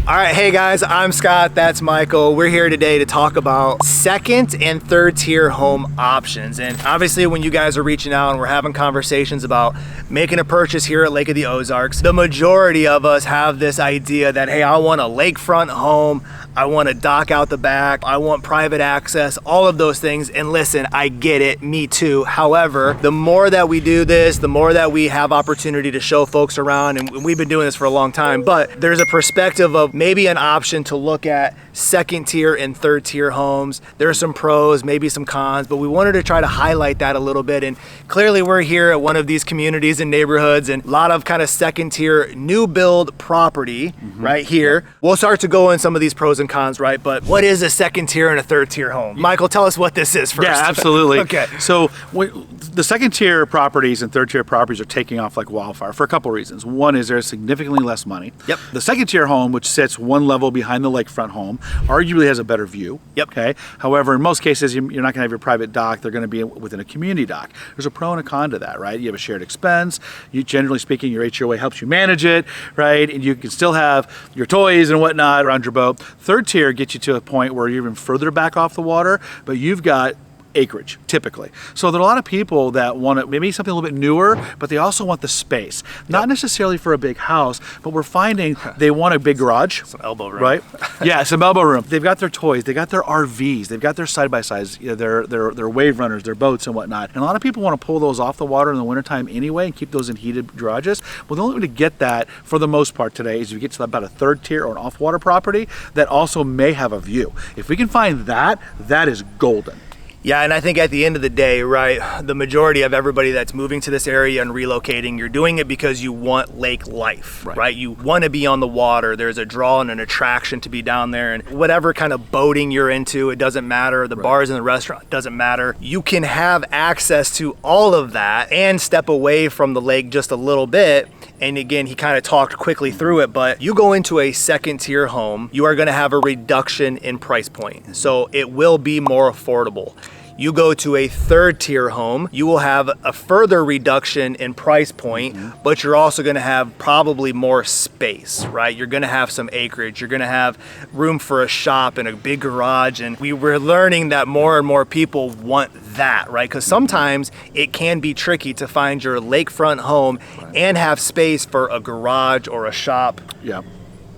All right, hey guys, I'm Scott, that's Michael. We're here today to talk about second and third tier home options. And obviously when you guys are reaching out and we're having conversations about making a purchase here at Lake of the Ozarks, the majority of us have this idea that, hey, I want a lakefront home, I want a dock out the back, I want private access, all of those things. And listen, I get it, me too. However, the more that we do this, the more that we have opportunity to show folks around, and we've been doing this for a long time, but there's a perspective of maybe an option to look at second tier and third tier homes. There are some pros, maybe some cons, but we wanted to try to highlight that a little bit. And clearly we're here at one of these communities and neighborhoods and a lot of kind of second tier new build property right here. We'll start to go in some of these pros and cons, right? But what is a second tier and a third tier home? Michael, tell us what this is first. Yeah, absolutely. Okay. So the second tier properties and third tier properties are taking off like wildfire for a couple reasons. One is there's significantly less money. Yep. The second tier home, which sits one level behind the lakefront home, arguably has a better view. Yep. Okay. However, in most cases, you're not going to have your private dock. They're going to be within a community dock. There's a pro and a con to that, right? You have a shared expense. You, generally speaking, your HOA helps you manage it, right? And you can still have your toys and whatnot around your boat. Third tier gets you to a point where you're even further back off the water, but you've got acreage typically. So there are a lot of people that want maybe something a little bit newer, but they also want the space. Not necessarily for a big house, but we're finding they want a big garage. Some elbow room. Right? Yeah, some elbow room. They've got their toys, they got their RVs, they've got their side-by-sides, you know, their wave runners, their boats and whatnot. And a lot of people want to pull those off the water in the wintertime anyway and keep those in heated garages. Well, the only way to get that for the most part today is you get to about a third tier or an off-water property that also may have a view. If we can find that, that is golden. Yeah, and I think at the end of the day, right, the majority of everybody that's moving to this area and relocating, you're doing it because you want lake life, right? You want to be on the water. There's a draw and an attraction to be down there, and whatever kind of boating you're into, it doesn't matter. The bars and the restaurant doesn't matter. You can have access to all of that and step away from the lake just a little bit. And again, he kind of talked quickly through it, but you go into a second tier home, you are going to have a reduction in price point. So it will be more affordable. You go to a third tier home, you will have a further reduction in price point, but you're also gonna have probably more space, right? You're gonna have some acreage, you're gonna have room for a shop and a big garage, and we're learning that more and more people want that, right? Because sometimes it can be tricky to find your lakefront home and have space for a garage or a shop. Yeah.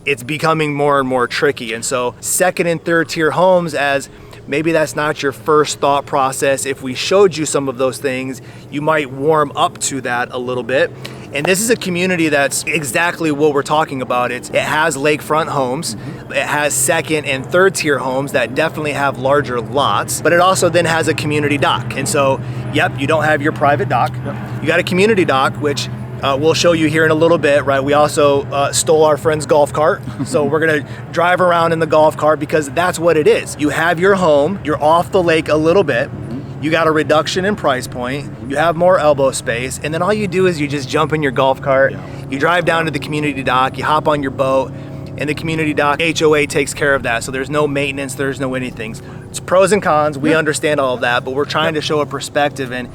It's becoming more and more tricky. And so second and third tier homes, as maybe that's not your first thought process, if we showed you some of those things, you might warm up to that a little bit. And this is a community that's exactly what we're talking about. It has lakefront homes, it has second and third tier homes that definitely have larger lots, but it also then has a community dock. And so, yep, you don't have your private dock. You got a community dock, which we'll show you here in a little bit, right? We also stole our friend's golf cart. So we're gonna drive around in the golf cart because that's what it is. You have your home, you're off the lake a little bit, you got a reduction in price point, you have more elbow space, and then all you do is you just jump in your golf cart, you drive down to the community dock, you hop on your boat, and the community dock HOA takes care of that. So there's no maintenance, there's no anything. It's pros and cons, we understand all of that, but we're trying to show a perspective and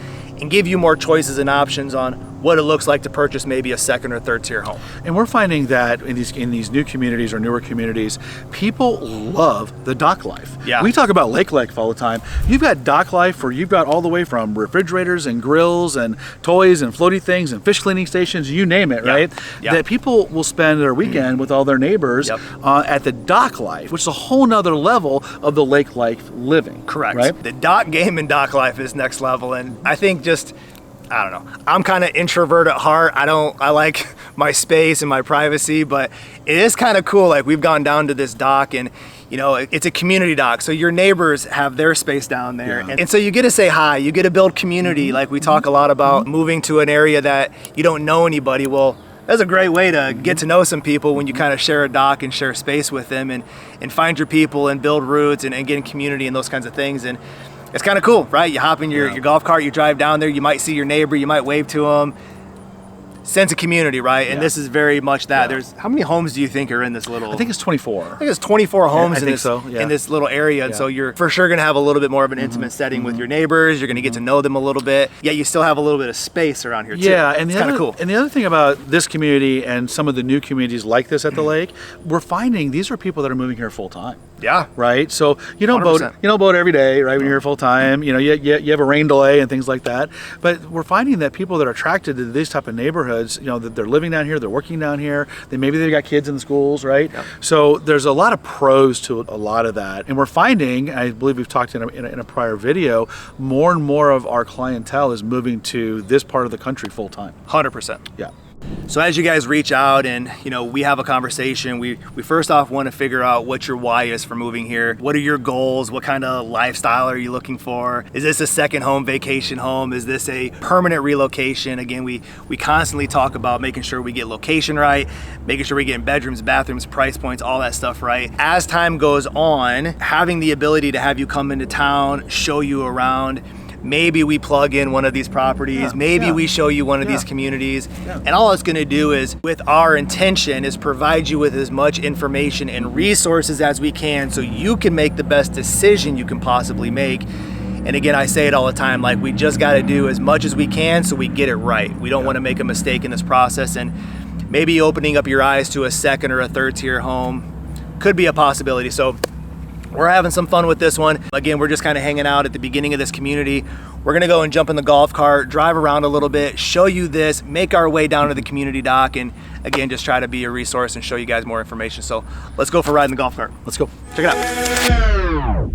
give you more choices and options on what it looks like to purchase maybe a second or third tier home. And we're finding that in these new communities or newer communities, people love the dock life. Yeah. We talk about lake life all the time. You've got dock life where you've got all the way from refrigerators and grills and toys and floaty things and fish cleaning stations, you name it, right? That people will spend their weekend with all their neighbors at the dock life, which is a whole nother level of the lake life living. Correct. Right? The dock game and dock life is next level, and I think I don't know. I'm kind of introvert at heart. I like my space and my privacy, but it is kind of cool. Like, we've gone down to this dock and, you know, it's a community dock. So your neighbors have their space down there. And so you get to say hi, you get to build community. Like we talk a lot about moving to an area that you don't know anybody. Well, that's a great way to get to know some people when you kind of share a dock and share space with them and find your people and build roots and get in community and those kinds of things. And it's kind of cool, right? You hop in your golf cart, you drive down there, you might see your neighbor, you might wave to them. sense of community, right? And Yeah. this is very much that. Yeah. There's how many homes do you think are in this little? I think it's 24. I think it's 24 homes I in think this so, yeah. in this little area, and Yeah. so you're for sure going to have a little bit more of an intimate setting with your neighbors. You're going to get to know them a little bit. Yet you still have a little bit of space around here too. Yeah, and it's the kind other of cool. And the other thing about this community and some of the new communities like this at the lake, we're finding these are people that are moving here full time. Yeah. Right, so you don't boat 100%. every day, right? When you're here full time, you have a rain delay and things like that. But we're finding that people that are attracted to these type of neighborhoods, that they're living down here, they're working down here. Maybe they've got kids in the schools, right? Yep. So there's a lot of pros to a lot of that, and we're finding, I believe we've talked in a prior video, more and more of our clientele is moving to this part of the country full time. 100%. Yeah. So as you guys reach out and we have a conversation, we first off want to figure out what your why is for moving here. What are your goals? What kind of lifestyle are you looking for? Is this a second home, vacation home? Is this a permanent relocation? Again, we constantly talk about making sure we get location right, making sure we get bedrooms, bathrooms, price points, all that stuff right. As time goes on, having the ability to have you come into town, show you around. Maybe we plug in one of these properties. Maybe we show you one of these communities. And all it's going to do is, with our intention, is provide you with as much information and resources as we can so you can make the best decision you can possibly make. And again, I say it all the time, like we just got to do as much as we can so we get it right. We don't want to make a mistake in this process. And maybe opening up your eyes to a second or a third tier home could be a possibility. So we're having some fun with this one. Again, we're just kind of hanging out at the beginning of this community. We're gonna go and jump in the golf cart, drive around a little bit, show you this, make our way down to the community dock, and again, just try to be a resource and show you guys more information. So let's go for a ride in the golf cart. Let's go. Check it out.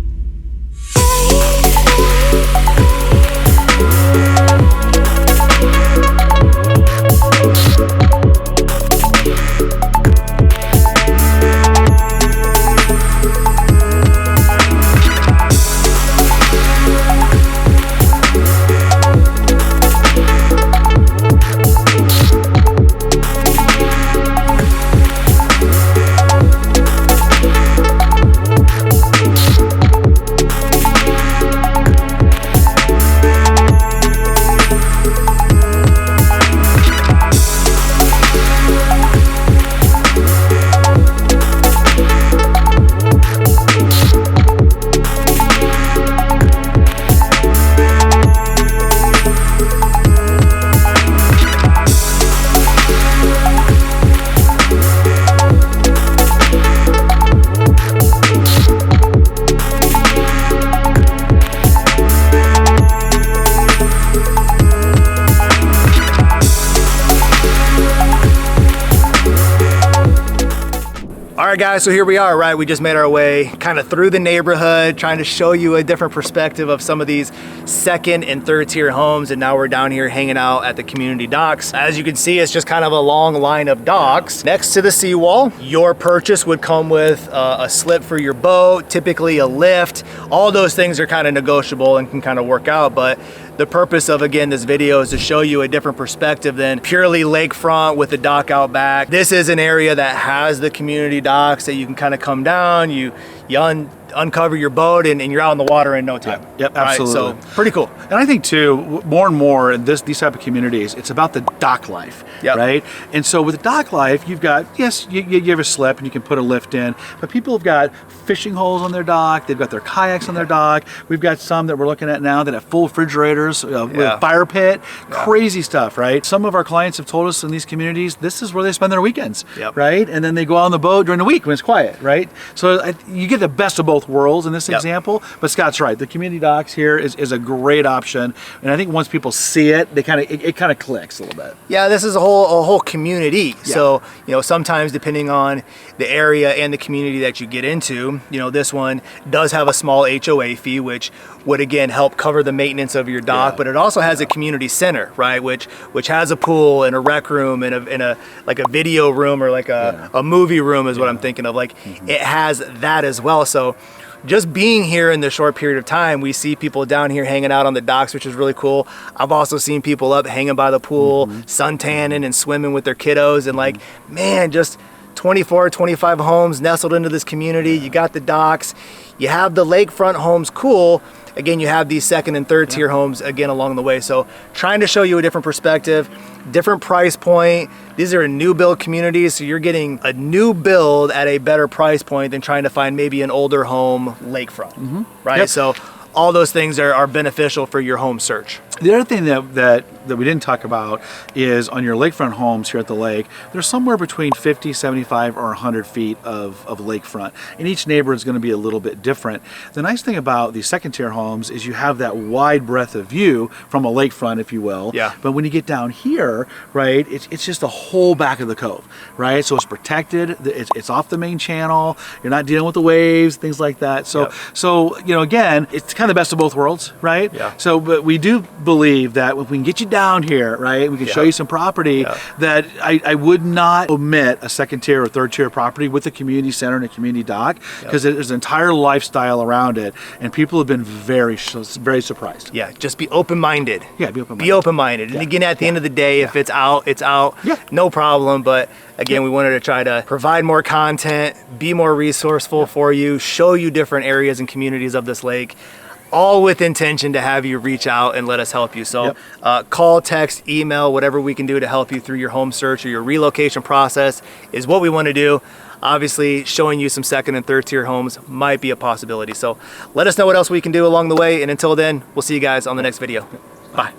All right, guys, so here we are, right? We just made our way kind of through the neighborhood, trying to show you a different perspective of some of these second and third tier homes. And now we're down here hanging out at the community docks. As you can see, it's just kind of a long line of docks next to the seawall. Your purchase would come with a slip for your boat, typically a lift. All those things are kind of negotiable and can kind of work out, but the purpose of, again, this video is to show you a different perspective than purely lakefront with the dock out back. This is an area that has the community docks that you can kind of come down, you uncover your boat, and you're out in the water in no time. Yep, Right? absolutely. So pretty cool. And I think too, more and more in these type of communities, it's about the dock life, right? And so with dock life, you've got, yes, you have a slip and you can put a lift in, but people have got fishing holes on their dock, they've got their kayaks on their dock. We've got some that we're looking at now that have full refrigerators with a fire pit, crazy stuff, right? Some of our clients have told us in these communities, this is where they spend their weekends, right? And then they go out on the boat during the week when it's quiet, right? So you get the best of both worlds in this example, but Scott's right. The community docks here is a great option, and I think once people see it, it kind of clicks a little bit. Yeah, this is a whole community. So sometimes depending on the area and the community that you get into, this one does have a small HOA fee, which would again help cover the maintenance of your dock, but it also has a community center, right? Which has a pool and a rec room and a like a video room or like a movie room is what I'm thinking of. Like it has that as well. So just being here in the short period of time, we see people down here hanging out on the docks, which is really cool. I've also seen people up hanging by the pool, suntanning and swimming with their kiddos, and like, man, just 24, 25 homes nestled into this community. You got the docks, you have the lakefront homes, cool. Again, you have these second and third tier homes again along the way. So trying to show you a different perspective. different price point. These are new build communities, so you're getting a new build at a better price point than trying to find maybe an older home lakefront, right? Yep. So all those things are beneficial for your home search. The other thing that we didn't talk about is on your lakefront homes here at the lake, there's somewhere between 50, 75, or 100 feet of lakefront. And each neighborhood is going to be a little bit different. The nice thing about these second tier homes is you have that wide breadth of view from a lakefront, if you will. Yeah. But when you get down here, right, it's just the whole back of the cove, right? So it's protected, it's off the main channel, you're not dealing with the waves, things like that. So, Yep. so you know, again, it's kind of the best of both worlds, right? Yeah. So, but we do believe that if we can get you down here, right, we can show you some property, that I would not omit a second tier or third tier property with a community center and a community dock, because there's an entire lifestyle around it, and people have been very surprised. Yeah, just be open-minded. Yeah, be open-minded. Be open-minded. And again, at the end of the day, if it's out, it's out. Yeah. No problem. But again, we wanted to try to provide more content, be more resourceful for you, show you different areas and communities of this lake, all with intention to have you reach out and let us help you. So call, text, email, whatever we can do to help you through your home search or your relocation process is what we want to do. Obviously, showing you some second and third tier homes might be a possibility. So let us know what else we can do along the way. And until then, we'll see you guys on the next video. Bye.